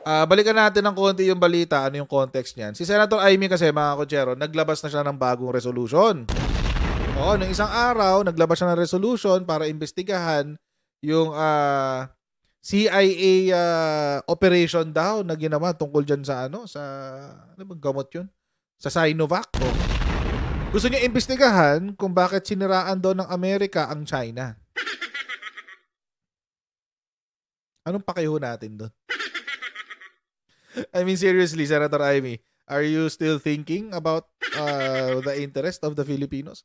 Balikan natin ng konti yung balita. Ano yung context niyan? Si Senator Amy kasi, mga kotsero, naglabas na siya ng bagong resolution. Oo, nung isang araw, naglabas siya ng resolution para imbestigahan yung CIA operation daw na ginawa tungkol dyan sa ano bang gamot yun? Sa Sinovac. Oh. Gusto niya imbestigahan kung bakit siniraan daw ng Amerika ang China. Anong pakiho natin doon? I mean, seriously, Senator Amy, are you still thinking about the interest of the Filipinos?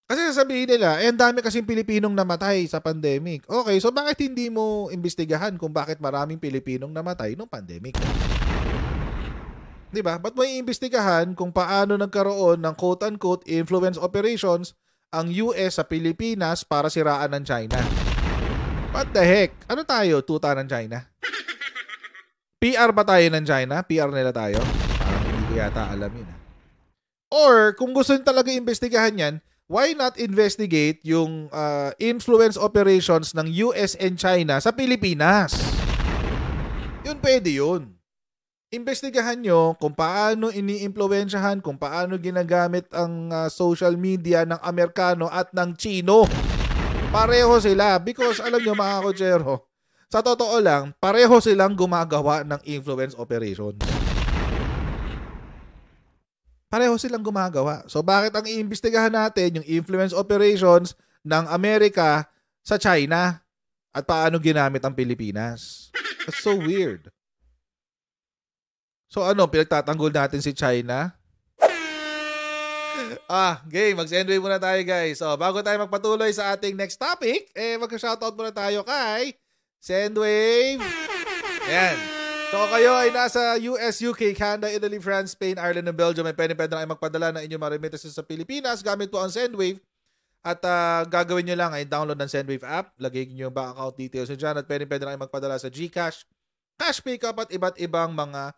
Kasi sasabihin nila, ang dami kasing Pilipinong namatay sa pandemic. Okay, so bakit hindi mo imbestigahan kung bakit maraming Pilipinong namatay nung pandemic? Diba? Ba't mo iimbestigahan kung paano nagkaroon ng quote-unquote influence operations ang US sa Pilipinas para siraan ng China? What the heck? Ano tayo? Tuta ng China? PR ba tayo ng China? PR nila tayo? Parang hindi ko yata alam yun. Or kung gusto nyo talaga imbestigahan yan, why not investigate yung influence operations ng US and China sa Pilipinas? Yun pwede yun. Imbestigahan nyo kung paano ini-impluwensyahan, kung paano ginagamit ang social media ng Amerikano at ng Chino. Pareho sila because alam nyo mga kotsero, sa totoo lang, pareho silang gumagawa ng influence operations. Pareho silang gumagawa. So bakit ang iimbestigahan natin yung influence operations ng Amerika sa China at paano ginamit ang Pilipinas? That's so weird. So ano, pinagtatanggol natin si China? Game, mag-sendwave muna tayo guys. So bago tayo magpatuloy sa ating next topic, mag-shoutout muna tayo kay Sendwave. Ayan. So kayo ay nasa US, UK, Canada, Italy, France, Spain, Ireland, and Belgium. Ay pwede na kayo magpadala ng inyong mga remittances sa Pilipinas gamit po ang Sendwave. At gagawin nyo lang ay download ng Sendwave app. Lagay nyo yung bank account details nyo dyan. At pwede na kayo magpadala sa GCash, Cash Pickup at iba't ibang mga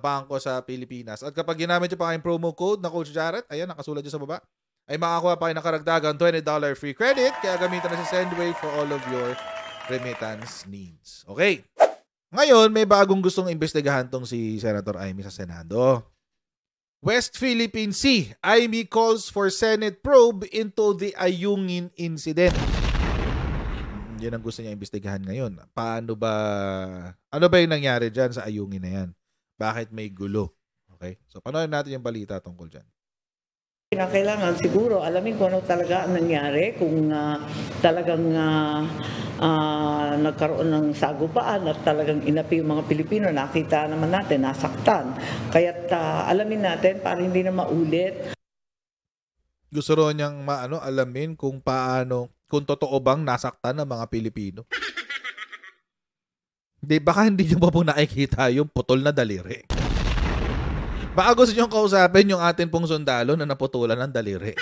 bangko sa Pilipinas. At kapag ginamit nyo pa kayong promo code na Coach Jarrett, ayan, nakasulat nyo sa baba, ay makakuha pa kayo ng karagdagang $20 free credit. Kaya gamitan na si Sendwave for all of your remittance needs. Okay. Ngayon, may bagong gustong imbestigahan tong si Senator Amy sa Senado. West Philippine Sea. Amy calls for Senate probe into the Ayungin incident. Yan ang gusto niya imbestigahan ngayon. Ano ba yung nangyari dyan sa Ayungin na yan? Bakit may gulo? Okay? So, panoorin natin yung balita tungkol dyan. Kailangan siguro alamin kung ano talaga ang nangyari, kung talagang nagkaroon ng sagupaan at talagang inapi yung mga Pilipino. Nakita naman natin, nasaktan. Kaya't alamin natin para hindi na maulit. Gusto ro niyang alamin kung paano, kung totoo bang nasaktan ng mga Pilipino. Baka hindi niyo pa po nakikita yung putol na daliri. Baka gusto niyong kausapin yung atin pong sundalo na naputulan ng daliri.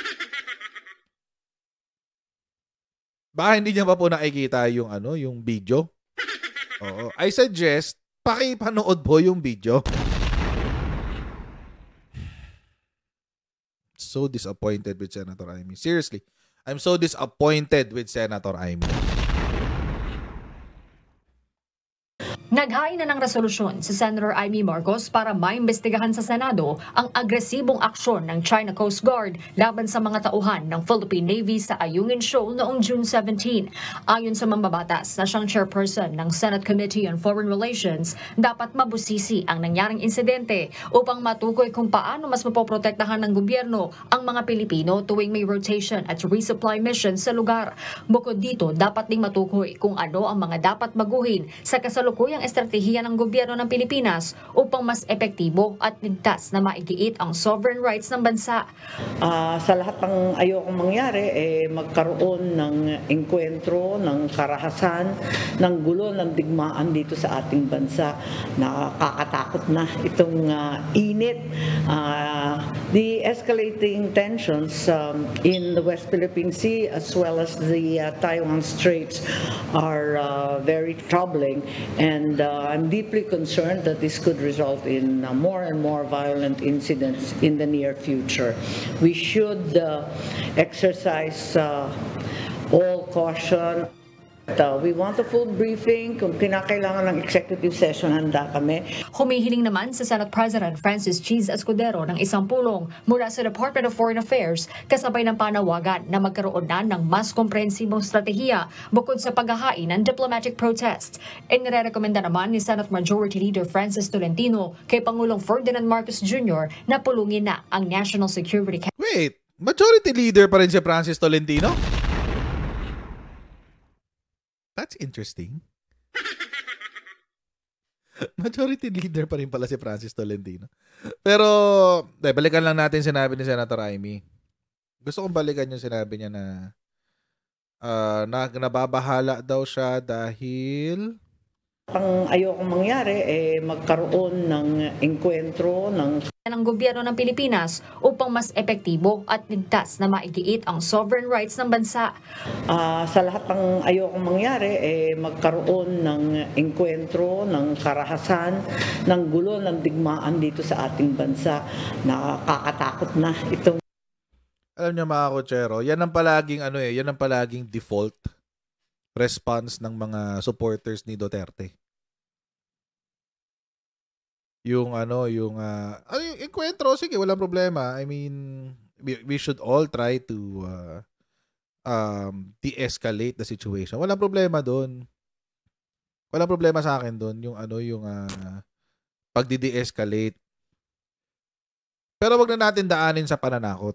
Baka hindi niya pa po nakikita yung yung video. Oo. I suggest, pakipanood po yung video. So disappointed with Senator Amy. Seriously, I'm so disappointed with Senator Amy. Naghain na ng resolusyon si Senator Amy Marcos para maimbestigahan sa Senado ang agresibong aksyon ng China Coast Guard laban sa mga tauhan ng Philippine Navy sa Ayungin Shoal noong June 17. Ayon sa mambabatas na siyang chairperson ng Senate Committee on Foreign Relations, dapat mabusisi ang nangyaring insidente upang matukoy kung paano mas mapoprotektahan ng gobyerno ang mga Pilipino tuwing may rotation at resupply mission sa lugar. Bukod dito, dapat ding matukoy kung ano ang mga dapat baguhin sa kasalukuyang estratehiya ng gobyerno ng Pilipinas upang mas epektibo at ligtas na maigiit ang sovereign rights ng bansa. Sa lahat ng ayokong mangyari, magkaroon ng engkwentro, ng karahasan, ng gulo, ng digmaan dito sa ating bansa. Nakakatakot na itong init. The escalating tensions in the West Philippine Sea as well as the Taiwan Straits are very troubling, and I'm deeply concerned that this could result in more and more violent incidents in the near future. We should exercise all caution. We want a full briefing. Kung kinakailangan ng executive session, handa kami. Humihiling naman sa Senate President Francis Cheese Escudero ng isang pulong mula sa Department of Foreign Affairs kasabay ng panawagan na magkaroon na ng mas komprehensibong strategiya bukod sa paghahain ng diplomatic protests. Inirekomenda naman ni Senate Majority Leader Francis Tolentino kay Pangulong Ferdinand Marcos Jr. na pulungin na ang National Security Council. Wait, Majority Leader pa rin si Francis Tolentino? That's interesting. Majority Leader pa rin pala si Francis Tolentino. Pero, balikan lang natin sinabi ni Senator Amy. Gusto kong balikan yung sinabi niya na nababahala daw siya dahil Ang ayokong mangyari, magkaroon ng engkwentro ng gobyerno ng Pilipinas upang mas epektibo at ligtas na maigiit ang sovereign rights ng bansa. Sa lahat ng ayokong mangyari, magkaroon ng engkwentro, ng karahasan, ng gulo, ng digmaan dito sa ating bansa. Nakakatakot na itong. Alam niyo mga kotsero, yan ang palaging default response ng mga supporters ni Duterte. Yung enkwentro, sige, walang problema. I mean, we should all try to de-escalate the situation. Walang problema doon. Walang problema sa akin doon yung pagdi-de-escalate. Pero wag na natin daanin sa pananakot.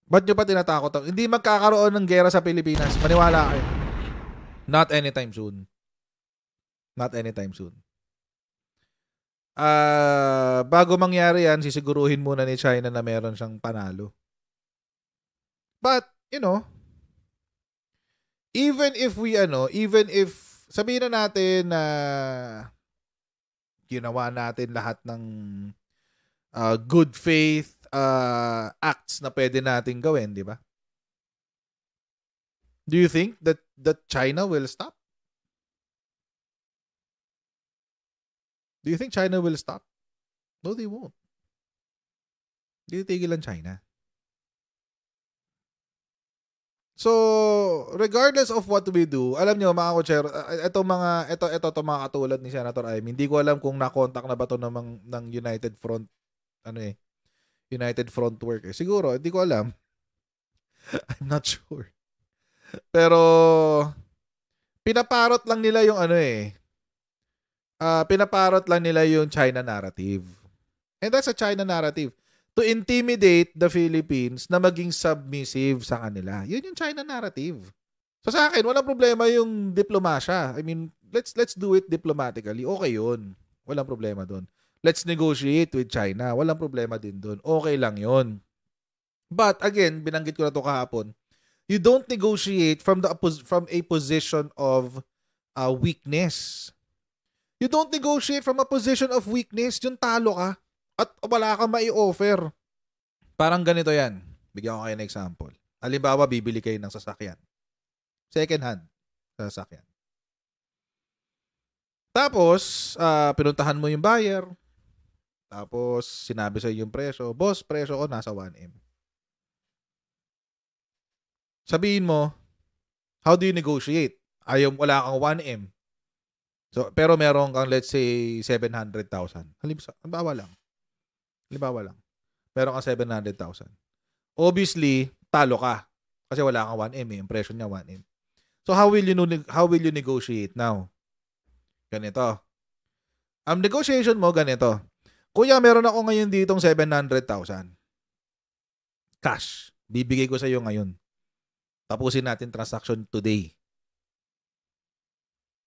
Ba't nyo pa tinatakot? Hindi magkakaroon ng gera sa Pilipinas. Maniwala kayo. Not anytime soon. Not anytime soon. Bago mangyari yan, sisiguruhin muna ni China na meron siyang panalo. But, even if sabihin na natin na ginawa natin lahat ng good faith acts na pwede natin gawin, di ba? Do you think that China will stop? Do you think China will stop? No, they won't. Hindi tigilan China. So, regardless of what we do, alam niyo mga kotsero, ito mga katulad ni Senator Amy, hindi ko alam kung na-contact na ba to ng United Front United Front Workers. Siguro, hindi ko alam. I'm not sure. Pero pinaparot lang nila yung pinaparot lang nila yung China narrative. And that's a China narrative. To intimidate the Philippines na maging submissive sa kanila. Yun yung China narrative. So sa akin, walang problema yung diplomasya. I mean, let's do it diplomatically. Okay yun. Walang problema doon. Let's negotiate with China. Walang problema din doon. Okay lang yun. But again, binanggit ko na to kahapon. You don't negotiate from a position of weakness. You don't negotiate from a position of weakness. Yung talo ka at wala kang mai-offer. Parang ganito yan. Bigyan ko kayo ng example. Halimbawa, bibili kayo ng sasakyan. Second hand sasakyan. Tapos, pinuntahan mo yung buyer. Tapos, sinabi sa yung presyo. Boss, presyo ko nasa 1M. Sabihin mo, how do you negotiate? Wala kang 1M. So, pero meron kang, let's say, 700,000. Halimbawa lang. Meron kang 700,000. Obviously, talo ka. Kasi wala kang 1M eh. Yung presyo niya 1M. So, how will you negotiate now? Ganito. Ang negotiation mo, ganito. Kuya, meron ako ngayon ditong 700,000. Cash. Bibigay ko sa iyo ngayon. Tapusin natin transaction today.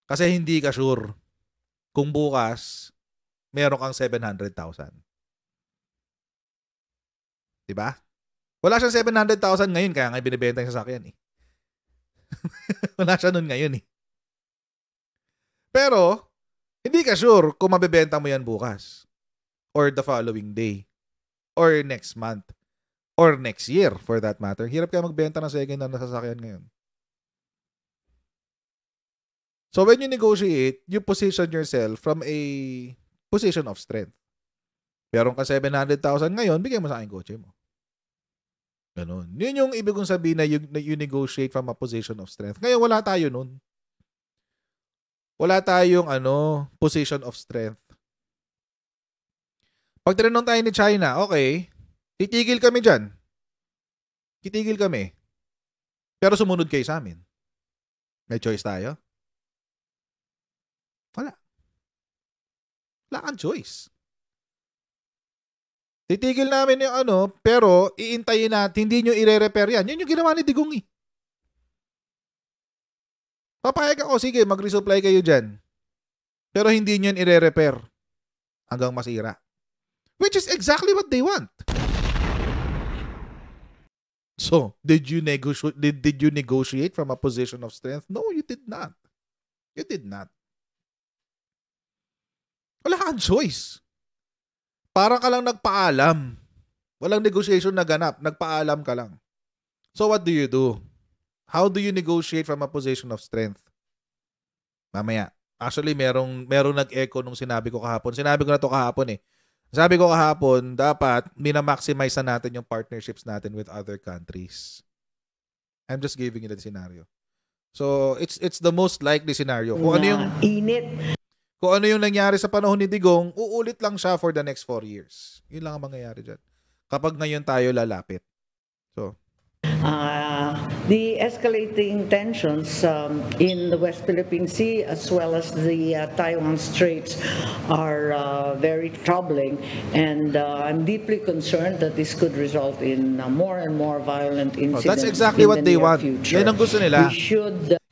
Kasi hindi ka sure kung bukas meron kang 700,000. Diba? Wala siyang 700,000 ngayon kaya nga binibenta yung sasakyan eh. Wala siya nun ngayon eh. Pero, hindi ka sure kung mabibenta mo yan bukas. Or the following day. Or next month. Or next year, for that matter. Hirap kaya magbenta ng second hand na sasakyan ngayon. So when you negotiate, you position yourself from a position of strength. Meron ka 700,000 ngayon, bigyan mo sa akin kotse mo. Ganun. Yun yung ibig kong sabihin na you negotiate from a position of strength. Ngayon, wala tayo nun. Wala tayong position of strength. Pag tinanong tayo ni China, okay, titigil kami dyan. Titigil kami. Pero sumunod kayo sa amin. May choice tayo? Wala. Wala kang choice. Titigil namin yung pero iintayin natin, hindi nyo ire-repair yan. Yun yung ginawa ni Digong eh. Papayag ako, sige, mag-resupply kayo dyan. Pero hindi nyo yun ire-repair hanggang masira. Which is exactly what they want. So, did you negotiate from a position of strength? No, you did not. You did not. Wala kang choice. Parang ka lang nagpaalam. Walang negotiation na ganap. Nagpaalam ka lang. So what do you do? How do you negotiate from a position of strength? Mamaya. Actually, merong nag-echo nung sinabi ko kahapon. Sinabi ko na to kahapon eh. Sabi ko kahapon, dapat minamaximize na natin yung partnerships natin with other countries. I'm just giving you that scenario. So, it's the most likely scenario. Kung ano yung nangyari sa panahon ni Digong, uulit lang siya for the next 4 years. Yun lang ang mangyayari dyan. Kapag ngayon tayo lalapit. So, the escalating tensions in the West Philippine Sea as well as the Taiwan Straits are very troubling, and I'm deeply concerned that this could result in more and more violent incidents. That's exactly what they want. Future. Yan ang gusto nila.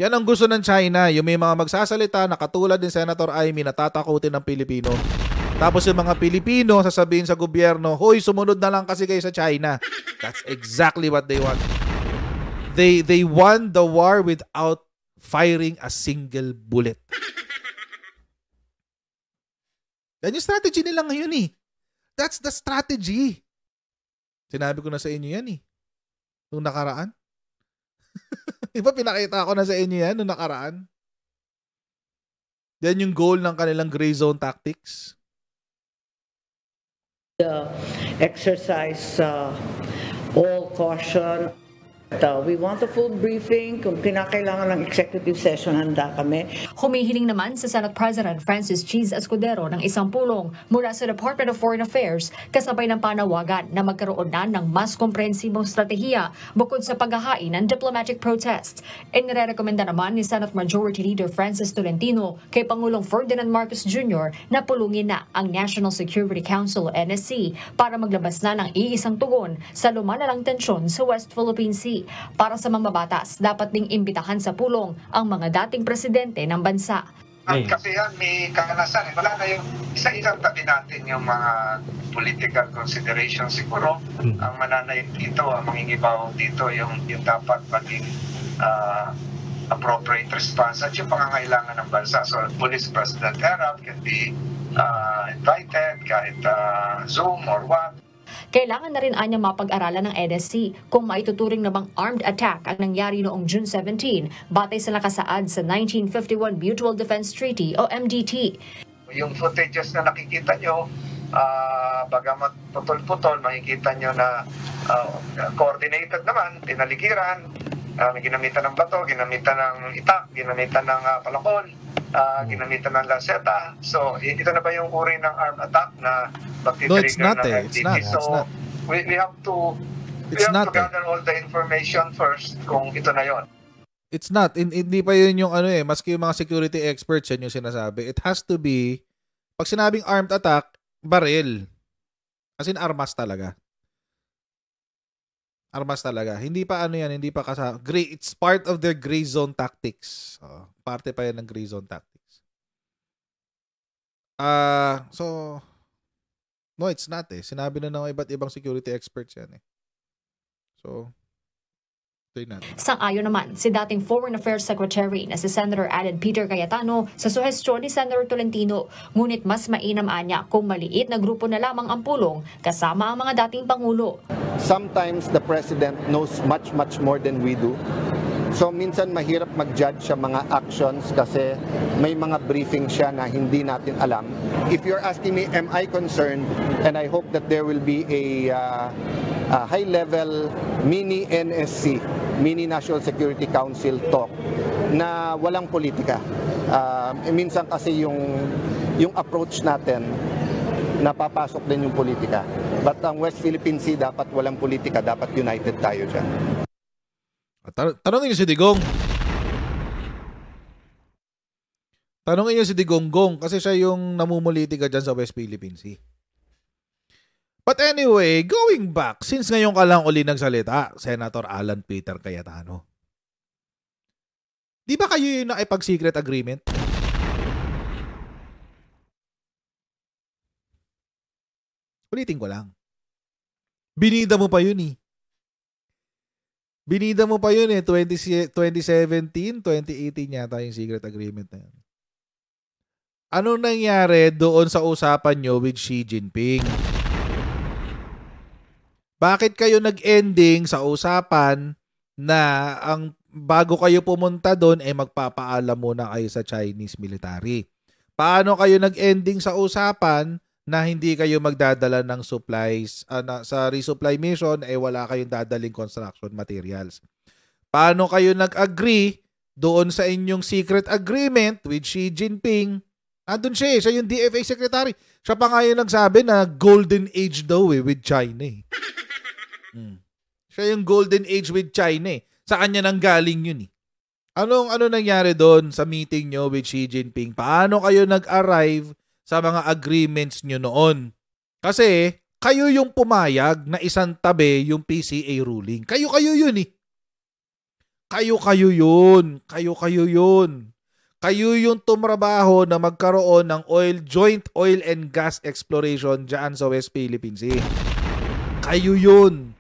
Yan ang gusto ng China. Yung may mga magsasalita na katulad ni Senator Amy na tatakutin ng Pilipino. Tapos yung mga Pilipino sasabihin sa gobyerno, hoy, sumunod na lang kasi kayo sa China. That's exactly what they want. They won the war without firing a single bullet. Yan yung strategy nila ngayon eh. That's the strategy. Sinabi ko na sa inyo yan eh. Nung nakaraan. Diba pinakita ko na sa inyo yan nung nakaraan? Yan yung goal ng kanilang gray zone tactics. Exercise all caution. We want a full briefing. Kung kinakailangan ng executive session, handa kami. Humihiling naman sa Senate President Francis Cheese Escudero ng isang pulong mula sa Department of Foreign Affairs kasabay ng panawagan na magkaroon na ng mas komprehensibong strategiya bukod sa paghahain ng diplomatic protests. Inirekomenda naman ni Senate Majority Leader Francis Tolentino kay Pangulong Ferdinand Marcos Jr. na pulungin na ang National Security Council o NSC para maglabas na ng iisang tugon sa lumalalang tensyon sa West Philippine Sea. Para sa mambabatas, dapat ding imbitahan sa pulong ang mga dating presidente ng bansa. Kasi yan, may kakalasan. Wala na yung isa-isang tabi natin yung mga political consideration siguro. Ang mananayin dito, ang mangingibaw dito, yung dapat maging appropriate response at yung pangangailangan ng bansa. So, Police President Harap can be invited kahit Zoom or what. Kailangan na rin anyang mapag-aralan ng NSC kung maituturing na bang armed attack ang nangyari noong June 17 batay sa nakasaad sa 1951 Mutual Defense Treaty o MDT. Yung footages na nakikita nyo, bagamat putol-putol, makikita nyo na coordinated naman, tinaligiran, ginamitan ng bato, ginamitan ng itak, ginamitan ng palakol, ginamitan ng laseta. So, ito na ba yung uri ng armed attack na magtitrigger ng MDT? So, we have to gather all the information first kung ito na yon. It's not. Hindi pa yun yung maski yung mga security experts yan yung sinasabi. It has to be, pag sinabing armed attack, baril. As in, armas talaga. Armas talaga. Hindi pa hindi pa kasama. It's part of their gray zone tactics. Parte pa yan ng gray zone tactics. So, no, it's not eh. Sinabi na ng iba't ibang security experts yan eh. So, sang-ayon naman si dating Foreign Affairs Secretary na si Senator Alan Peter Cayetano sa suhestyon ni Senator Tolentino, ngunit mas mainam anya kung maliit na grupo na lamang ang pulong kasama ang mga dating Pangulo. Sometimes the President knows much more than we do. So minsan mahirap mag-judge sa mga actions kasi may mga briefing siya na hindi natin alam. If you're asking me, am I concerned? And I hope that there will be a high-level mini NSC, mini National Security Council talk na walang politika. Minsan kasi yung approach natin, napapasok din yung politika. But ang West Philippine Sea dapat walang politika, dapat united tayo dyan. Tanongin niyo si Digong. Tanongin niyo si Digonggong kasi siya yung namumulitika dyan sa West Philippine Sea. But anyway, going back, since ngayon ka lang uli nagsalita, Senator Alan Peter Cayetano, di ba kayo yung nakipag-secret agreement? Ulitin ko lang. Binida mo pa yun eh. Binida mo pa yun eh. 2017, 2018 yata yung secret agreement na yun. Anong nangyari doon sa usapan nyo with Xi Jinping? Bakit kayo nag-ending sa usapan na ang bago kayo pumunta doon ay magpapaalam muna kayo sa Chinese military? Paano kayo nag-ending sa usapan na hindi kayo magdadala ng supplies sa resupply mission wala kayong dadaling construction materials? Paano kayo nag-agree doon sa inyong secret agreement with Xi Jinping? Andun siya yung DFA secretary. Siya pa nga yung nagsabi na golden age daw with China eh. Siya yung golden age with China eh. Sa kanya nang galing yun eh. Ano nangyari doon sa meeting nyo with Xi Jinping? Paano kayo nag-arrive sa mga agreements nyo noon? Kasi kayo yung pumayag na isang tabi yung PCA ruling. Kayo yun eh. Kayo yun. Kayo yung tumrabaho na magkaroon ng joint oil and gas exploration dyan sa West Philippine Sea. Kayo yun.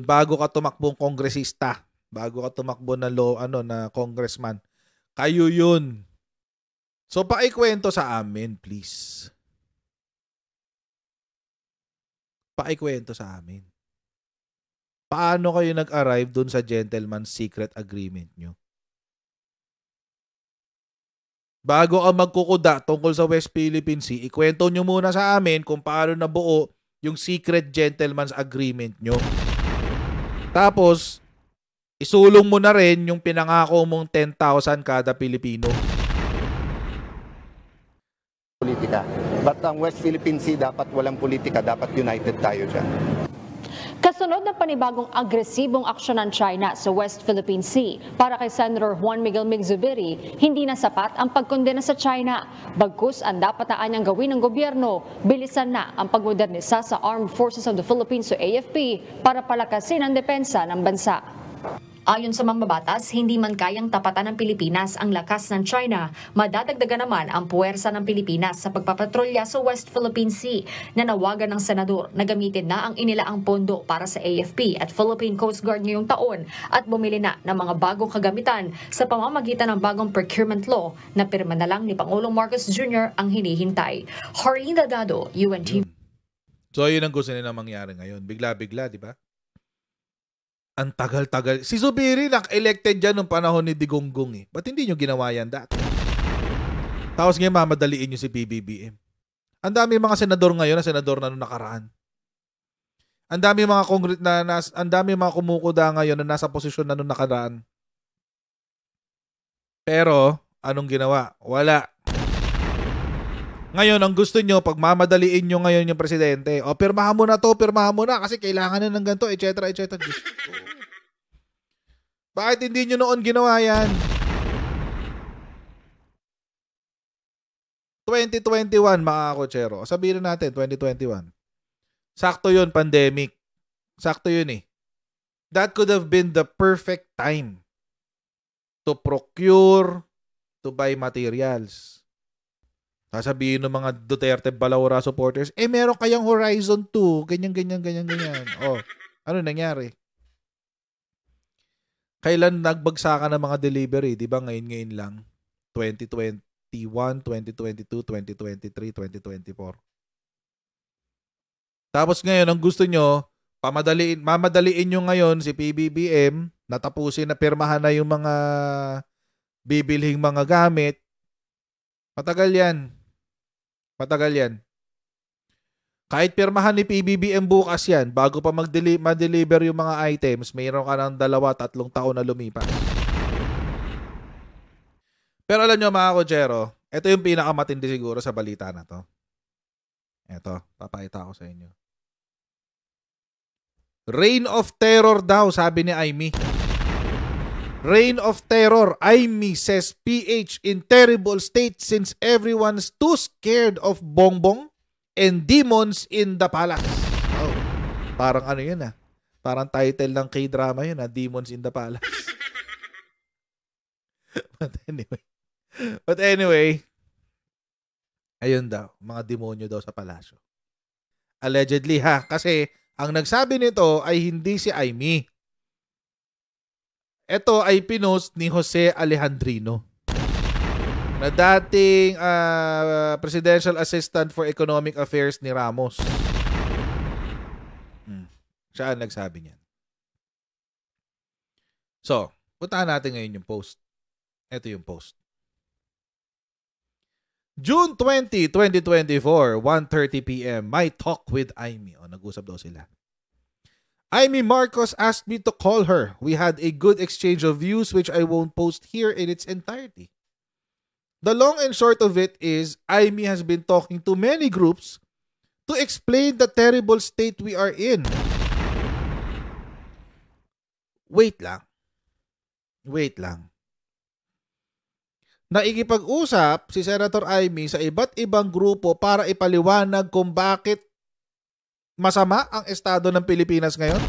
Bago ka tumakbong kongresista, bago ka tumakbo na na congressman, kayo yun. So paikwento sa amin, please. Paikwento sa amin. Paano kayo nag-arrive dun sa gentleman's secret agreement nyo? Bago ang magkukuda tungkol sa West Philippine Sea, ikwento nyo muna sa amin kung paano nabuo yung secret gentleman's agreement nyo. Tapos, isulong mo na rin yung pinangako mong 10,000 kada Pilipino. Politika. But ang West Philippine Sea dapat walang politika, dapat united tayo dyan. Kasunod ng panibagong agresibong aksyon ng China sa West Philippine Sea, para kay Senator Juan Miguel Migzubiri, hindi na sapat ang pagkondena sa China. Bagkus ang dapat na anyang gawin ng gobyerno, bilisan na ang pagmodernisa sa Armed Forces of the Philippines o AFP para palakasin ang depensa ng bansa. Ayon sa mambabatas, hindi man kayang tapatan ng Pilipinas ang lakas ng China, madadagdagan naman ang puwersa ng Pilipinas sa pagpapatrolya sa West Philippine Sea. Nanawagan ng senador na gamitin na ang inilaang pondo para sa AFP at Philippine Coast Guard ngayong taon at bumili na ng mga bagong kagamitan sa pamamagitan ng bagong procurement law na pirma na lang ni Pangulong Marcos Jr. ang hinihintay. Harleen Delgado, UNT. So yun ang gusto nila mangyari ngayon. Bigla-bigla, di ba? Ang tagal-tagal. Si Zubiri elected dyan nung panahon ni Digonggong eh. Ba't hindi nyo ginawa yan dati? Tapos ngayon mamadaliin nyo si PBBM. Ang dami mga senador ngayon na senador na nung nakaraan. Ang dami mga ang dami mga kumukuda ngayon na nasa posisyon na nung nakaraan. Pero anong ginawa? Wala. Ngayon, ang gusto nyo, pag mamadaliin nyo ngayon yung presidente, pirmahan mo na to, pirmahan mo na kasi kailangan na ng ganito, etc. Bakit hindi nyo noon ginawa yan? 2021, mga kotsero. Sabihin natin, 2021. Sakto yun, pandemic. Sakto yun eh. That could have been the perfect time to procure, to buy materials. Sasabihin ng mga Duterte Balaura supporters, meron kayang Horizon 2, ganyan. Ano nangyari? Kailan nagbagsakan ng mga delivery? Di ba ngayon lang? 2021, 2022, 2023, 2024. Tapos ngayon, ang gusto nyo, mamadaliin nyo ngayon si PBBM, natapusin na pirmahan na yung mga bibilhing mga gamit. Matagal yan. Kahit pirmahan ni PBBM bukas yan, bago pa ma-deliver yung mga items, mayroon ka ng 2-3 taon na lumipas. Pero alam nyo mga kochero, ito yung pinakamatindi siguro sa balita na to. Ito, papakita ko sa inyo. Reign of terror daw, sabi ni Aimee. Reign of terror, Aimee says PH in terrible state since everyone's too scared of Bongbong and demons in the palace. Oh, parang ano yun ah. Parang title ng K-drama yun ah, Demons in the Palace. But anyway, ayun daw, mga demonyo daw sa palasyo. Allegedly ha, kasi ang nagsabi nito ay hindi si Aimee. Ito ay pinost ni Jose Alejandrino, na dating Presidential Assistant for Economic Affairs ni Ramos. Siya ang nagsabi niyan. So, puntahan natin ngayon yung post. Ito yung post. June 20, 2024, 1:30 p.m. My talk with Aimee. O, nag-usap daw sila. Aimee Marcos asked me to call her. We had a good exchange of views which I won't post here in its entirety. The long and short of it is, Aimee has been talking to many groups to explain the terrible state we are in. Wait lang. Naikipag-usap si Senator Aimee sa iba't ibang grupo para ipaliwanag kung bakit masama ang estado ng Pilipinas ngayon?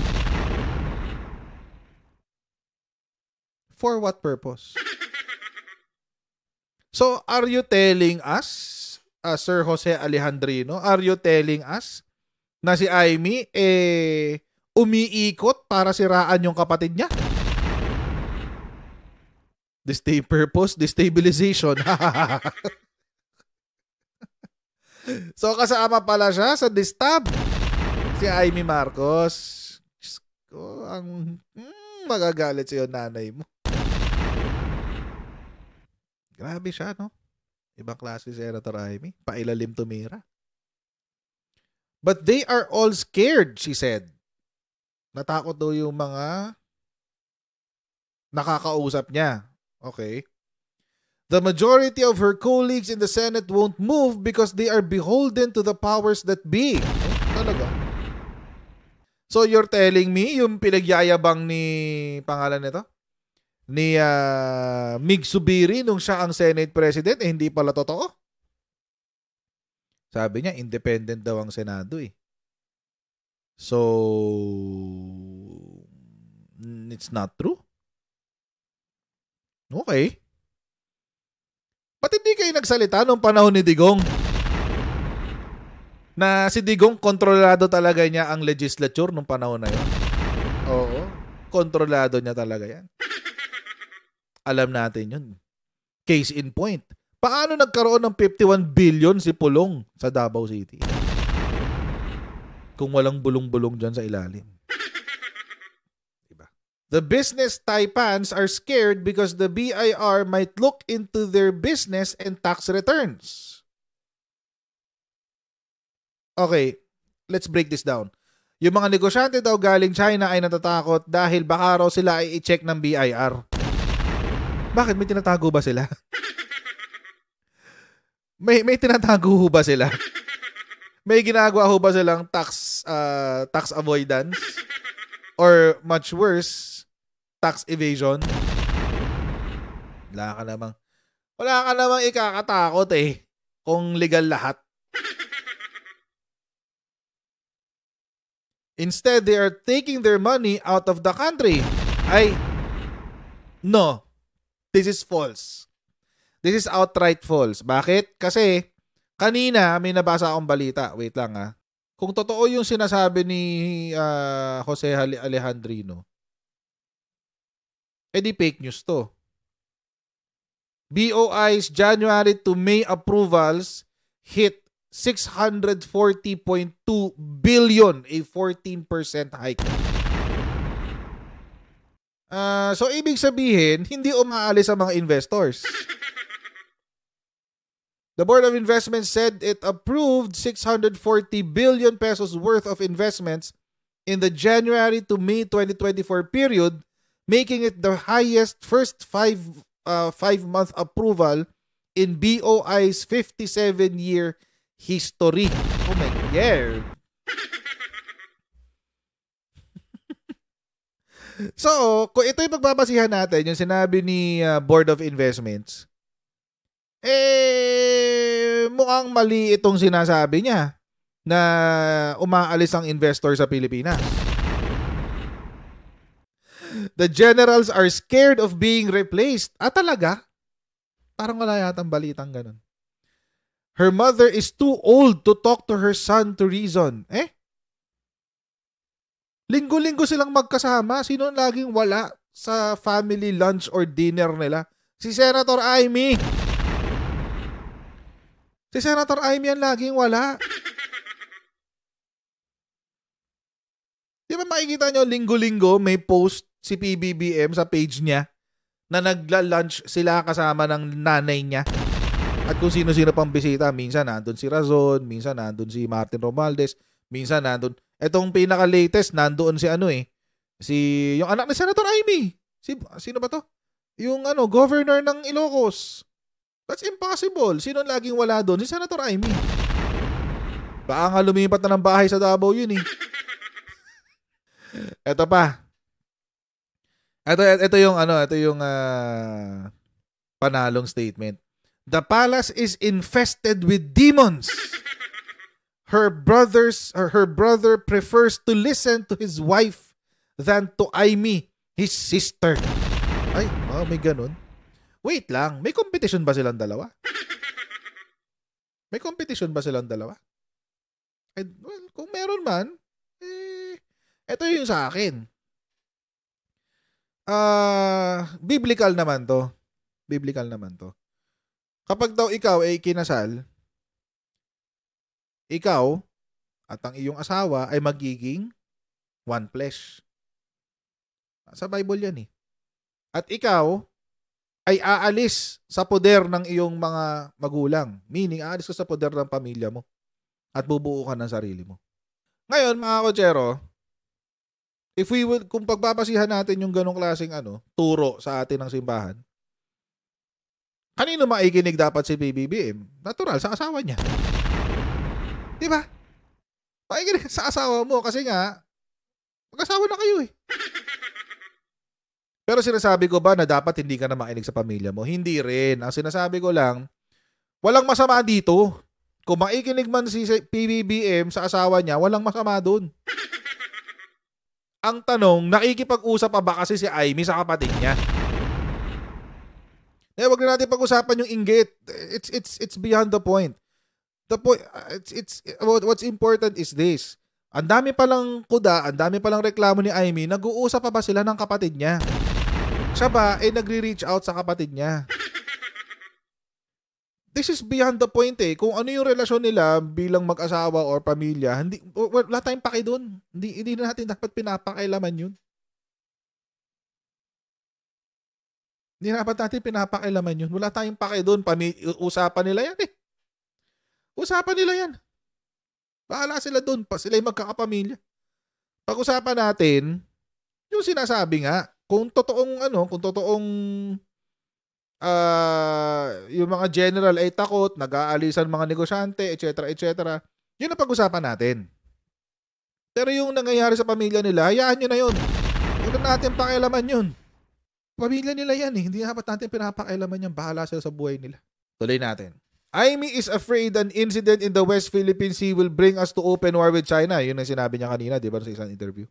For what purpose? So, are you telling us, Sir Jose Alejandrino, are you telling us na si Aimee umiikot para siraan yung kapatid niya? Destabilization. So, kasama pala siya sa distab. Si Aimee Marcos. Diyos ko, magagalit sa'yo nanay mo. Grabe siya, no? Ibang klase si Senator Aimee. Pailalim tumira. But they are all scared, she said. Natakot daw yung mga nakakausap niya. Okay. The majority of her colleagues in the Senate won't move because they are beholden to the powers that be. Talaga. So you're telling me yung pinagyayabang ni pangalan nito? Ni Mig Subiri nung siya ang Senate President hindi pala totoo? Sabi niya independent daw ang Senado eh. So it's not true? Okay. Ba't hindi kayo nagsalita nung panahon ni Digong? Na si Digong kontrolado talaga niya ang legislature nung panahon na yun. Oo. Kontrolado niya talaga yan. Alam natin yun. Case in point. Paano nagkaroon ng 51 billion si Pulong sa Davao City? Kung walang bulong-bulong dyan sa ilalim. The business taipans are scared because the BIR might look into their business and tax returns. Okay, let's break this down. Yung mga negosyante daw galing China ay natatakot dahil baka raw sila ay i-check ng BIR. Bakit? May tinatago ba sila? may tinatago ba sila? May ginagawa ho ba silang tax avoidance? Or much worse, tax evasion? Wala ka namang ikakatakot eh kung legal lahat. Instead, they are taking their money out of the country. No. This is false. This is outright false. Bakit? Kasi kanina may nabasa akong balita. Wait lang ah. Kung totoo yung sinasabi ni Jose Alejandrino, edi fake news to. BOI's January to May approvals hit 640.2 billion, a 14% hike. So ibig sabihin, hindi umaalis ang mga investors. The Board of Investments said it approved 640 billion pesos worth of investments in the January to May 2024 period, making it the highest first 5-month approval in BOI's 57-year history. Oh my God. So, kung ito yung pagbabasihan natin, yung sinabi ni Board of Investments, mukhang mali itong sinasabi niya na umaalis ang investor sa Pilipinas. The generals are scared of being replaced. Talaga? Parang wala yatang balitang ganun. Her mother is too old to talk to her son to reason. Linggo-linggo silang magkasama. Sino laging wala sa family lunch or dinner nila? Si Senator Amy. Si Senator Amy yan laging wala. Di ba makikita nyo linggo-linggo may post si PBBM sa page niya na nagla-lunch sila kasama ng nanay niya? At kung sino-sino pang bisita, minsan nandun si Razon, minsan nandun si Martin Romualdez, minsan nandun. Etong pinaka-latest, nandoon si yung anak ni Senator Amy. Sino ba to? Yung governor ng Ilocos. That's impossible. Sino laging wala doon? Si Senator Amy. Baka nga lumipat na ng bahay sa Davao yun eh. Ito pa. Ito yung panalong statement. The palace is infested with demons. Her brother prefers to listen to his wife than to Amy, his sister. Ay, may ganun. Wait lang, may competition ba silang dalawa? May competition ba silang dalawa? Well, kung meron man, ito yung sa akin. Biblical naman to. Kapag daw ikaw ay kinasal, ikaw at ang iyong asawa ay magiging one flesh. Sa Bible yan eh. At ikaw ay aalis sa poder ng iyong mga magulang. Meaning, aalis ka sa poder ng pamilya mo at bubuo ka ng sarili mo. Ngayon, mga kotsero, kung pagbabasihan natin yung ganong klaseng turo sa atin ng simbahan, kanino maikinig dapat si PBBM? Natural, sa asawa niya. Diba? Maikinig sa asawa mo kasi nga, mag-asawa na kayo eh. Pero sinasabi ko ba na dapat hindi ka na makinig sa pamilya mo? Hindi rin. Ang sinasabi ko lang, walang masama dito. Kung maikinig man si PBBM sa asawa niya, walang masama dun. Ang tanong, nakikipag-usap pa ba kasi si Amy sa kapatid niya? Wag na natin pag-usapan yung inggit. It's beyond the point. The point, what's important is this. Ang dami palang kuda, ang dami palang reklamo ni Amy, nag-uusap pa ba sila ng kapatid niya? Siya ba, nagre-reach out sa kapatid niya? This is beyond the point eh. Kung ano yung relasyon nila bilang mag-asawa or pamilya, wala tayong paki doon. Hindi na natin dapat pinapakailaman yun. Hindi dapat natin pinapakailaman yun. Wala tayong paki doon. Usapan nila yan eh. Usapan nila yan. Bahala sila doon. Sila yung magkakapamilya. Pag-usapan natin, yung sinasabi nga, kung totoong yung mga general ay takot, nag-aalisan mga negosyante, etc. Yun ang pag-usapan natin. Pero yung nangyayari sa pamilya nila, hayaan nyo na yun. Huwag na natin pakialaman yun. Pamilya nila yan eh. Hindi dapat natin pinapakialaman yan. Bahala sila sa buhay nila. Tuloy natin. Amy is afraid an incident in the West Philippine Sea will bring us to open war with China. Yun ang sinabi niya kanina, di ba, sa isang interview.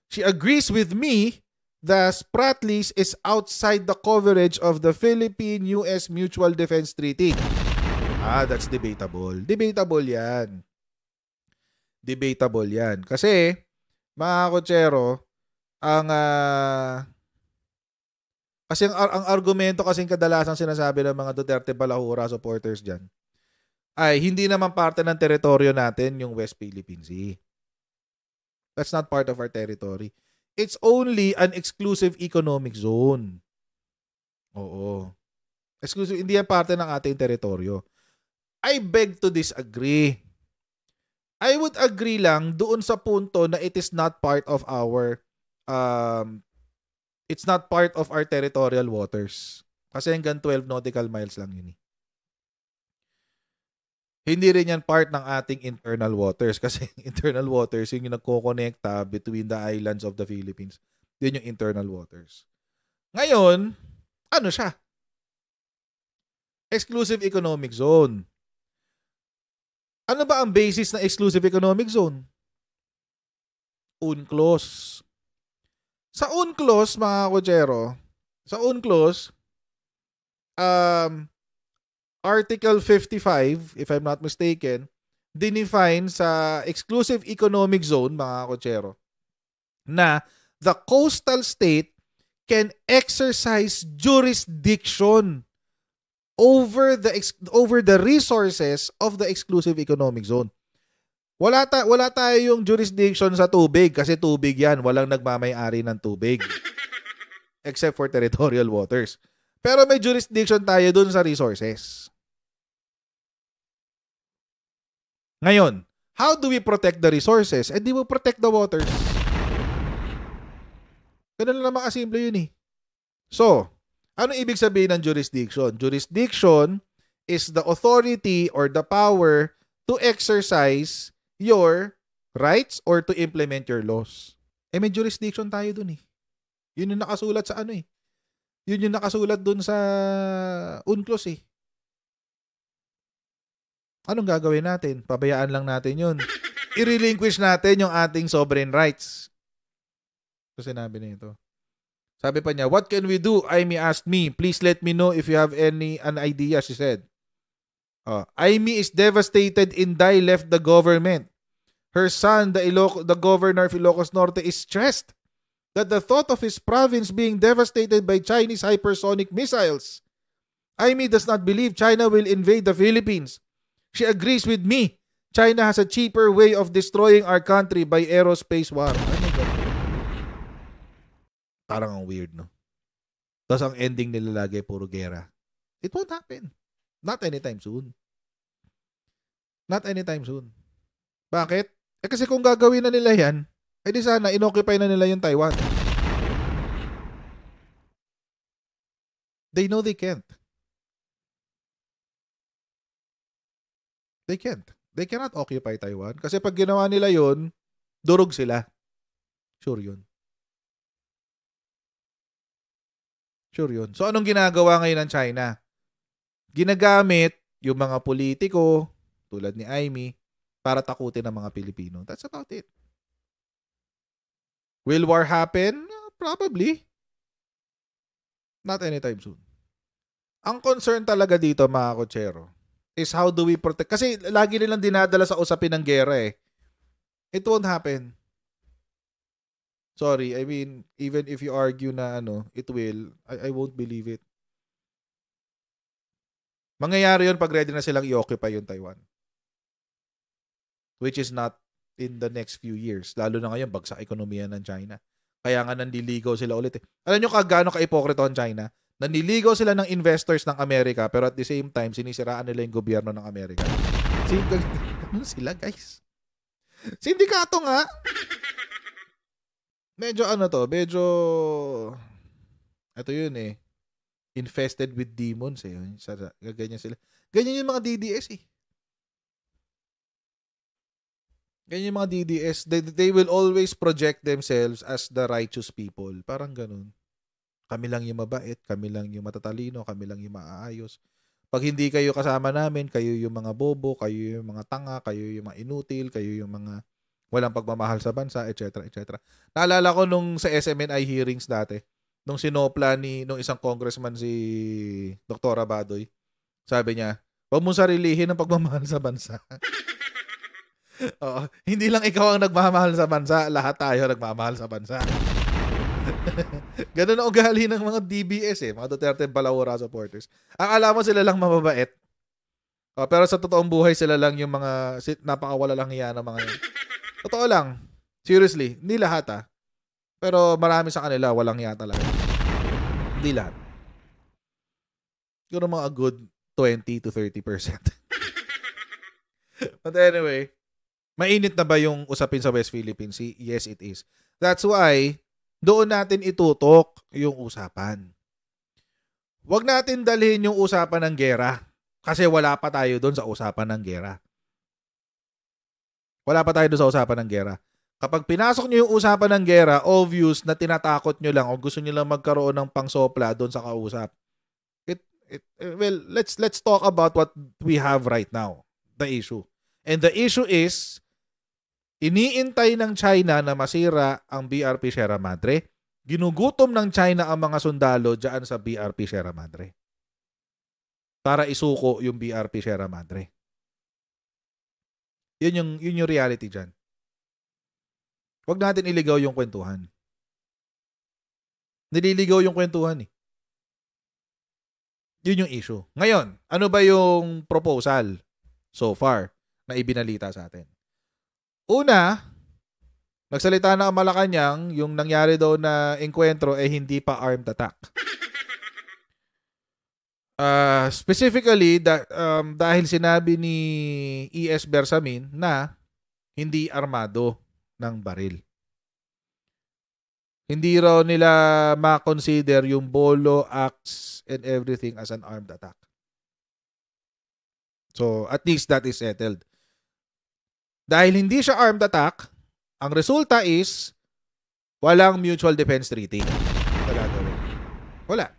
She agrees with me the Spratlys is outside the coverage of the Philippine-US Mutual Defense Treaty. That's debatable. Debatable yan. Kasi, mga kotsero, ang argumento kasing kadalasan sinasabi ng mga Duterte Balahura supporters dyan ay hindi naman parte ng teritoryo natin yung West Philippine Sea. That's not part of our territory. It's only an exclusive economic zone. Oo. Exclusive, hindi yan parte ng ating teritoryo. I beg to disagree. I would agree lang doon sa punto na it is not part of our it's not part of our territorial waters. Kasi hanggang 12 nautical miles lang yun. Hindi rin yan part ng ating internal waters kasi internal waters yung nagko-connecta between the islands of the Philippines. Yun yung internal waters. Ngayon, ano siya? Exclusive economic zone. Ano ba ang basis ng exclusive economic zone? UNCLOS. Sa UNCLOS, mga kutsero, sa UNCLOS, Article 55, if I'm not mistaken, dinefine sa exclusive economic zone, mga kutsero, na the coastal state can exercise jurisdiction over the resources of the exclusive economic zone. Wala tayo yung jurisdiction sa tubig kasi tubig yan, walang nagmamay-ari ng tubig except for territorial waters. Pero may jurisdiction tayo dun sa resources. Ngayon, how do we protect the resources? Di mo protect the waters. Ganun lang naman kasimple yun eh. So, ano ibig sabihin ng jurisdiction? Jurisdiction is the authority or the power to exercise your rights or to implement your laws. May jurisdiction tayo dun eh. Yun yung nakasulat sa ano eh. Yun yung nakasulat dun sa UNCLOS eh. Anong gagawin natin? Pabayaan lang natin yun. I-relinquish natin yung ating sovereign rights. So, sinabi na ito. Sabi pa niya, what can we do? Aimee asked me. Please let me know if you have an idea, she said. Aimee is devastated. Inday left the government. Her son, the governor of Ilocos Norte, is stressed that the thought of his province being devastated by Chinese hypersonic missiles. Aimee does not believe China will invade the Philippines. She agrees with me. China has a cheaper way of destroying our country by aerospace war. Ano ba? Parang ang weird, no? Tapos ang ending nila lagi puro gera. It won't happen. Not anytime soon. Not anytime soon. Bakit? Kasi kung gagawin na nila yan, di sana inoccupy na nila yung Taiwan. They know they can't. They can't. They cannot occupy Taiwan. Kasi pag ginawa nila yun, durog sila. Sure yun. Sure yun. So, anong ginagawa ngayon ng China? Ginagamit yung mga politiko, tulad ni Aimee, para takutin ang mga Pilipino. That's about it. Will war happen? Probably. Not anytime soon. Ang concern talaga dito, mga kutsero, is how do we protect? Kasi lagi nilang dinadala sa usapin ng gera eh. It won't happen. Sorry, I mean, even if you argue na it will, I won't believe it. Mangyayari yun pag ready na silang i-occupy yung Taiwan. Which is not in the next few years. Lalo na ngayon, bagsak ekonomiya ng China. Kaya nga nandiligaw sila ulit eh. Alam nyo gaano ka-ipokrito ang China? Naniligaw sila ng investors ng Amerika pero at the same time, sinisiraan nila yung gobyerno ng Amerika. Ano sila, guys? Sindikato nga. Medyo ito yun eh. Infested with demons eh. Ganyan sila. Ganyan yung mga DDS eh. Ganyan yung mga DDS. They will always project themselves as the righteous people. Parang ganun. Kami lang yung mabait, kami lang yung matatalino, kami lang yung maaayos. Pag hindi kayo kasama namin, kayo yung mga bobo, kayo yung mga tanga, kayo yung mga inutil, kayo yung mga walang pagmamahal sa bansa, etc. etc. Naalala ko nung sa SMNI hearings dati, nung sinopla nung isang congressman si Dr. Abadoy, sabi niya, huwag mong sarilihin ang pagmamahal sa bansa. Oo, hindi lang ikaw ang nagmamahal sa bansa, lahat tayo nagmamahal sa bansa. Ganun ang ugali ng mga DBS eh, mga Duterte Balaura supporters. Ang alam mo sila lang mababait. Pero sa totoong buhay sila lang yung mga napakawala lang hiya ng mga yun. Totoo lang. Seriously, hindi lahat Pero marami sa kanila walang hiya talaga. Hindi lahat. Siguro mga good 20 to 30%. But anyway, mainit na ba yung usapin sa West Philippine Sea? Yes, it is. That's why, doon natin itutok yung usapan. Huwag natin dalhin yung usapan ng gera. Kasi wala pa tayo doon sa usapan ng gera. Wala pa tayo doon sa usapan ng gera. Kapag pinasok nyo yung usapan ng gera, obvious na tinatakot nyo lang o gusto nyo lang magkaroon ng pangsopla doon sa kausap. Well, let's talk about what we have right now. The issue. And the issue is, iniintay ng China na masira ang BRP Sierra Madre. Ginugutom ng China ang mga sundalo dyan sa BRP Sierra Madre. Para isuko yung BRP Sierra Madre. Yun yung reality dyan. Huwag natin iligaw yung kwentuhan. Nililigaw yung kwentuhan eh. Yun yung issue. Ngayon, ano ba yung proposal so far na ibinalita sa atin? Una, nagsalita na ang Malacanang, yung nangyari daw na engkwentro ay hindi pa armed attack. Specifically, dahil sinabi ni E.S. Bersamin na hindi armado ng baril. Hindi raw nila ma-consider yung bolo, axe, and everything as an armed attack. So, at least that is settled. Dahil hindi siya armed attack, ang resulta is walang mutual defense treaty. Wala.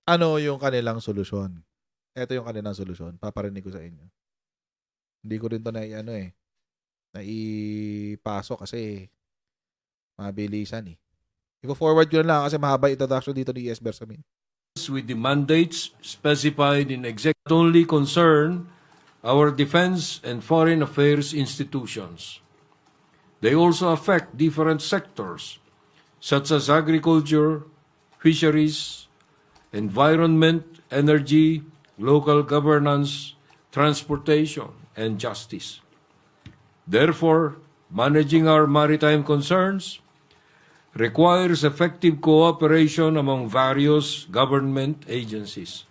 Ano yung kanilang solusyon? Ito yung kanilang solusyon. Paparinig ko sa inyo. Hindi ko rin to naipasok kasi mabilisan eh. I-forward ko na lang kasi mahaba introduction dito ni E.S. Bersamin. With the mandates specified in executive only concern our defense and foreign affairs institutions. They also affect different sectors such as agriculture, fisheries, environment, energy, local governance, transportation, and justice. Therefore, managing our maritime concerns requires effective cooperation among various government agencies.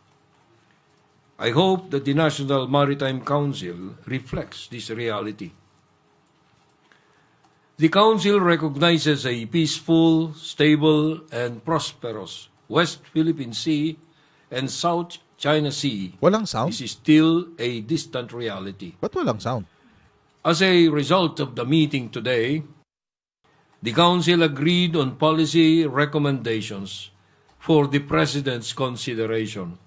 I hope that the National Maritime Council reflects this reality. The Council recognizes a peaceful, stable, and prosperous West Philippine Sea and South China Sea. Walang sound? This is still a distant reality. Ba't walang sound? As a result of the meeting today, the Council agreed on policy recommendations for the President's consideration.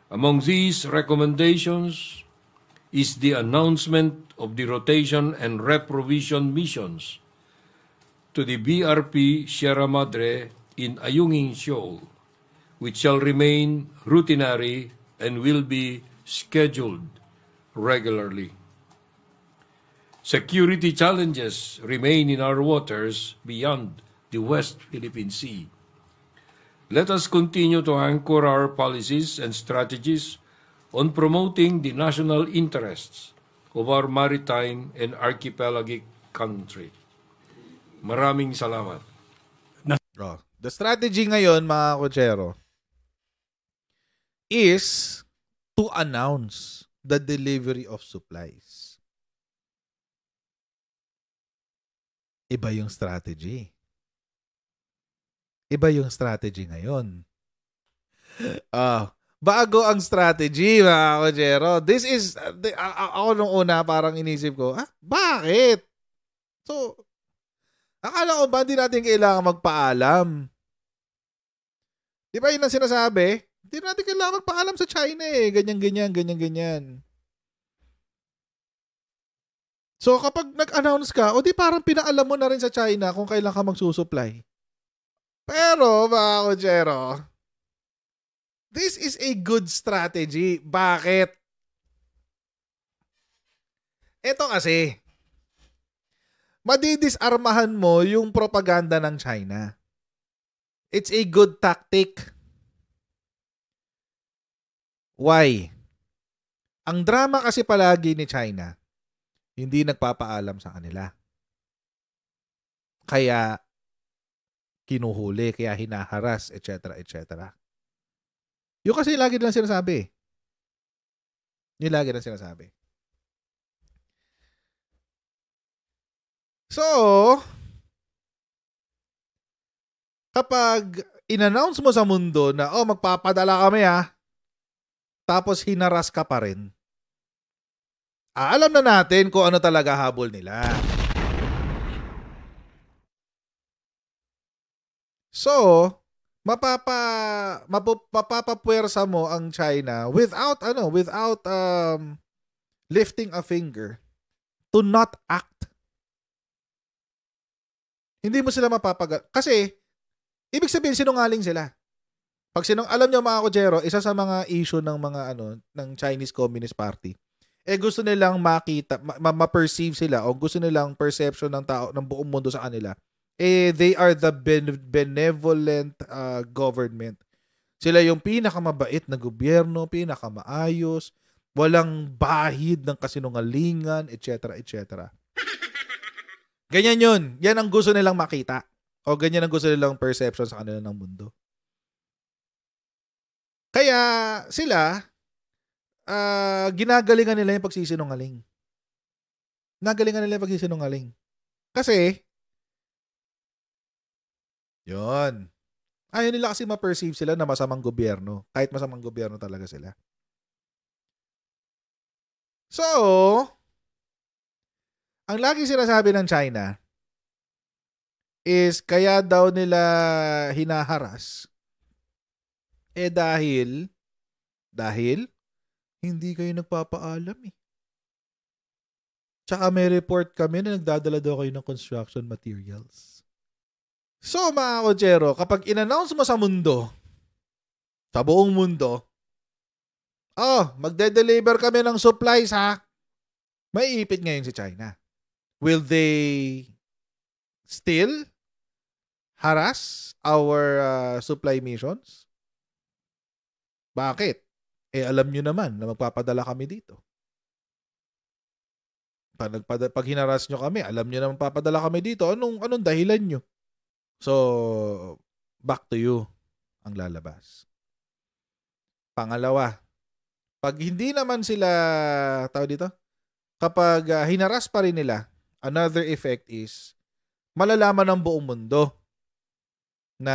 Among these recommendations is the announcement of the rotation and reprovision missions to the BRP Sierra Madre in Ayungin Shoal, which shall remain routinary and will be scheduled regularly. Security challenges remain in our waters beyond the West Philippine Sea. Let us continue to anchor our policies and strategies on promoting the national interests of our maritime and archipelagic country. Maraming salamat. The strategy ngayon, mga kotsero, is to announce the delivery of supplies. Iba yung strategy. Iba yung strategy ngayon. Bago ang strategy, mga kotsero. This is, ako nung una parang inisip ko, bakit? So, akala ko ba hindi natin kailangan magpaalam? Di ba yun ang sinasabi? Hindi natin kailangan magpaalam sa China eh. Ganyan. So, kapag nag-announce ka, o di parang pinaalam mo na rin sa China kung kailan ka magsusupply. Pero, mga kotsero, this is a good strategy. Bakit? Ito kasi, madidisarmahan mo yung propaganda ng China. It's a good tactic. Why? Ang drama kasi palagi ni China, hindi nagpapaalam sa kanila. Kaya kinuhuli, kaya hinaharas, etc. Yung kasi lagi nilang sinasabi. So, kapag in-announce mo sa mundo na, magpapadala kami tapos hinaras ka pa rin, alam na natin kung ano talaga habol nila. So, mapapapuwersa mo ang China without lifting a finger to not act. Hindi mo sila kasi ibig sabihin sinungaling sila. Pag alam niyo mga kotsero, isa sa mga issue ng mga ng Chinese Communist Party, gusto nilang makita, ma-perceive sila o gusto nilang perception ng tao ng buong mundo sa kanila. They are the benevolent government. Sila yung pinakamabait na gobyerno, pinakamaayos, walang bahid ng kasinungalingan, etc., etc. Ganyan yun. Yan ang gusto nilang makita. O ganyan ang gusto nilang perception sa kanila ng mundo. Kaya sila, ginagalingan nila yung pagsisinungaling. Nagalingan nila yung pagsisinungaling. Kasi, yun. Ayaw nila kasi ma-perceive sila na masamang gobyerno. Kahit masamang gobyerno talaga sila. So, ang lagi sinasabi ng China is kaya daw nila hinaharas dahil hindi kayo nagpapaalam Tsaka may report kami na nagdadala daw kayo ng construction materials. So mga kotsero, kapag in-announce mo sa mundo, sa buong mundo, magde-deliver kami ng supplies may ipit ngayon si China. Will they still harass our supply missions? Bakit? Alam nyo naman na magpapadala kami dito. Pag hinaras nyo kami, alam nyo na magpapadala kami dito. Anong dahilan nyo? So, back to you ang lalabas. Pangalawa, pag hindi naman sila, kapag hinaras pa rin nila, another effect is, malalaman ng buong mundo na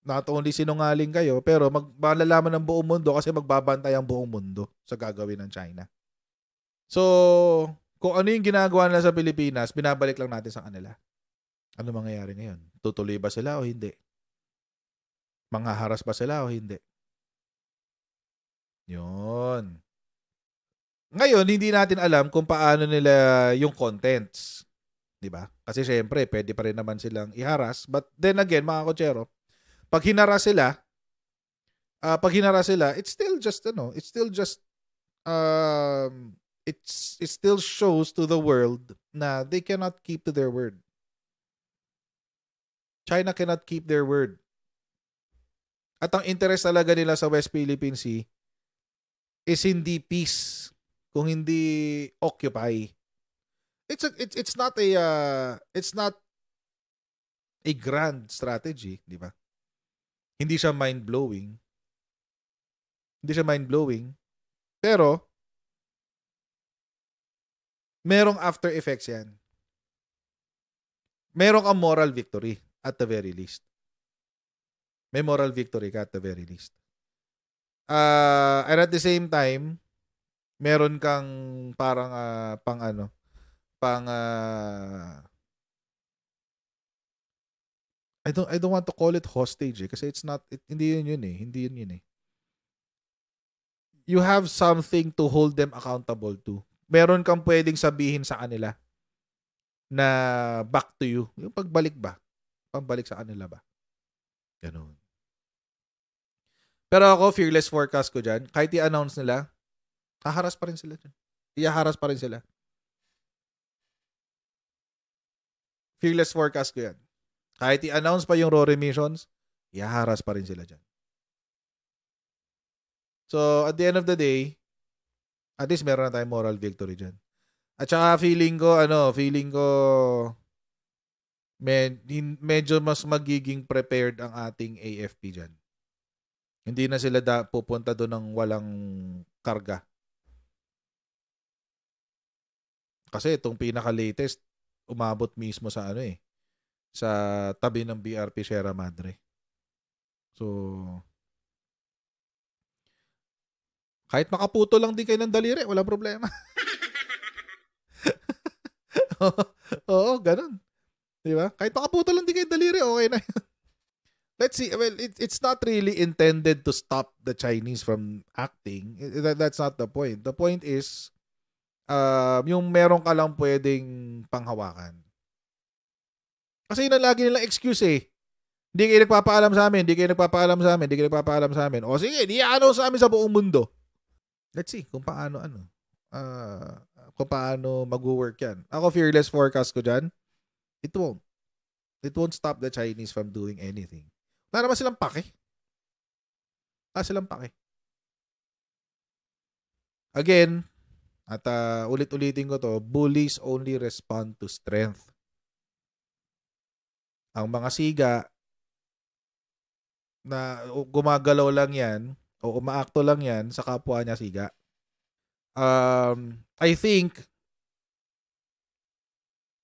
not only sinungaling kayo, pero malalaman ng buong mundo kasi magbabantay ang buong mundo sa gagawin ng China. So, kung ano yung ginagawa nila sa Pilipinas, binabalik lang natin sa kanila. Ano mangyayari ngayon? Tutuloy ba sila o hindi? Manghaharas ba sila o hindi? Yun. Ngayon, hindi natin alam kung paano nila yung contents. Diba? Kasi syempre, pwede pa rin naman silang iharas. But then again, mga kotsero, pag hinaras sila, it still shows to the world na they cannot keep to their word. China cannot keep their word. At ang interest talaga nila sa West Philippine Sea is hindi peace, kung hindi occupy. It's not a grand strategy, di ba? Hindi siya mind-blowing. Pero merong after effects yan. Merong ang moral victory at the very least. May moral victory ka at the very least. And at the same time, meron kang parang I don't want to call it hostage kasi hindi yun eh. You have something to hold them accountable to. Meron kang pwedeng sabihin sa kanila na back to you. Yung pagbalik sa kanila ba? Ganun. Pero ako, fearless forecast ko dyan, kahit i-announce nila, haharas pa rin sila dyan. Iyaharas pa rin sila. Fearless forecast ko yan. Kahit i-announce pa yung RORE missions, iyaharas pa rin sila dyan. So, at the end of the day, at least meron na tayong moral victory dyan. At saka feeling ko, medyo mas magiging prepared ang ating AFP dyan. Hindi na sila pupunta doon ng walang karga. Kasi itong pinaka-latest, umabot mismo sa ano eh, sa tabi ng BRP Sierra Madre. So, kahit makaputo lang din kayo ng daliri, walang problema. Oo, ganun. Di ba? Kahit makaputo lang din kayo ng daliri, okay na yun. Let's see. Well, it's not really intended to stop the Chinese from acting. That's not the point. The point is, yung meron ka lang pwedeng panghawakan. Kasi yun ang lagi nilang excuse eh. Hindi kayo nagpapaalam sa amin, hindi kayo nagpapaalam sa amin, hindi kayo nagpapaalam sa amin. O sige, di ano sa amin sa buong mundo. Let's see kung paano kung paano mag-work yan. Ako, fearless forecast ko dyan, it won't stop the Chinese from doing anything. Wala naman silang pake. Again, at ulit-ulitin ko to, bullies only respond to strength. Ang mga siga na gumagalaw lang yan o umaakto lang yan sa kapwa niya siga. I think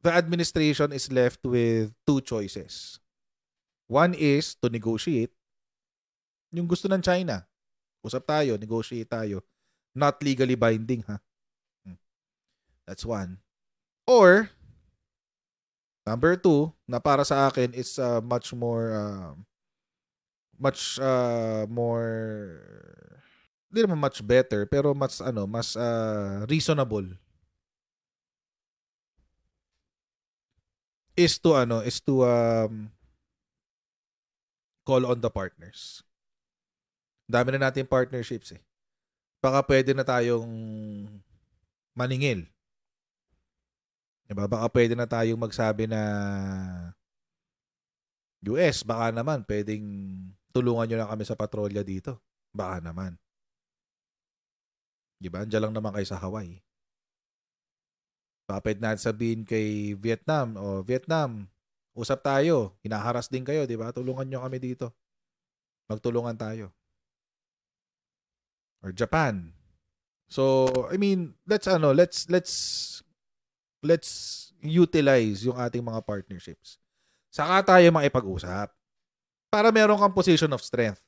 the administration is left with two choices. One is to negotiate. Yung gusto ng China. Usap tayo, negotiate tayo. Not legally binding, ha? That's one. Or, number two, na para sa akin is much more, hindi naman much better, pero mas reasonable. Is to call on the partners. Dami na natin partnerships eh. Baka pwede na tayong maningil. Diba? Baka pwede na tayong magsabi na US, baka naman pwedeng tulungan nyo na kami sa patrolya dito. Baka naman. Diba? Andiyan lang naman kayo sa Hawaii. Baka pwede natin sabihin kay Vietnam, Vietnam, usap tayo. Hinaharas din kayo, di ba? Tulungan nyo kami dito. Magtulungan tayo. Or Japan. So, I mean, let's utilize yung ating mga partnerships. Saka tayo makipag-usap. Para meron kang position of strength.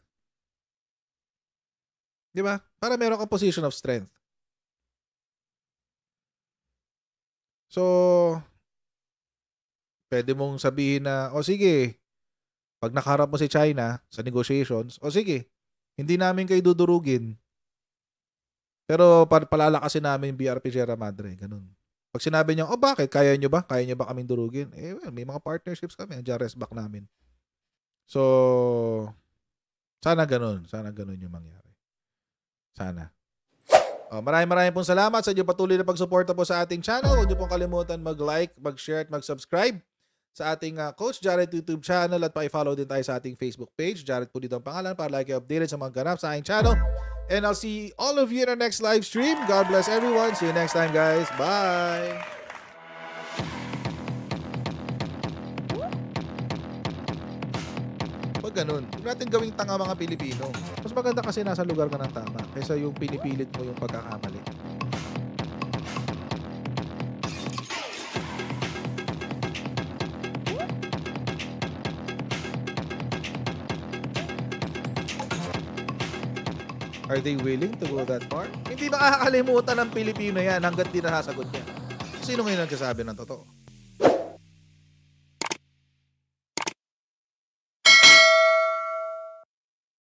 Di ba? Para meron kang position of strength. So, pwede mong sabihin na, sige, pag nakaharap mo si China sa negotiations, sige, hindi namin kayo dudurugin. Pero palalakasin namin yung BRP Sierra Madre. Ganun. Pag sinabi niyo, bakit? Kaya nyo ba? Kaya nyo ba kaming durugin? Well, may mga partnerships kami. Andiyan rest back namin. So, sana ganun. Sana ganun yung mangyari. Sana. Maraming pong salamat sa inyo patuloy na pagsuporta po sa ating channel. Huwag niyo pong kalimutan mag-like, mag-share at mag-subscribe sa ating Coach Jared YouTube channel at pa-follow din tayo sa ating Facebook page. Jared po dito ang pangalan para like updated sa mga ganap sa ating channel. And I'll see all of you in our next live stream. God bless everyone. See you next time, guys. Bye! Pag ganun, huwag natin gawing tanga mga Pilipino. Mas maganda kasi nasa lugar ka ng tama kaysa yung pinipilit mo yung pagkakamali. Are they willing to go that far? Hindi makakalimutan ng Pilipino yan hanggat di nasasagot niya. Sino ngayon nagsasabi ng totoo?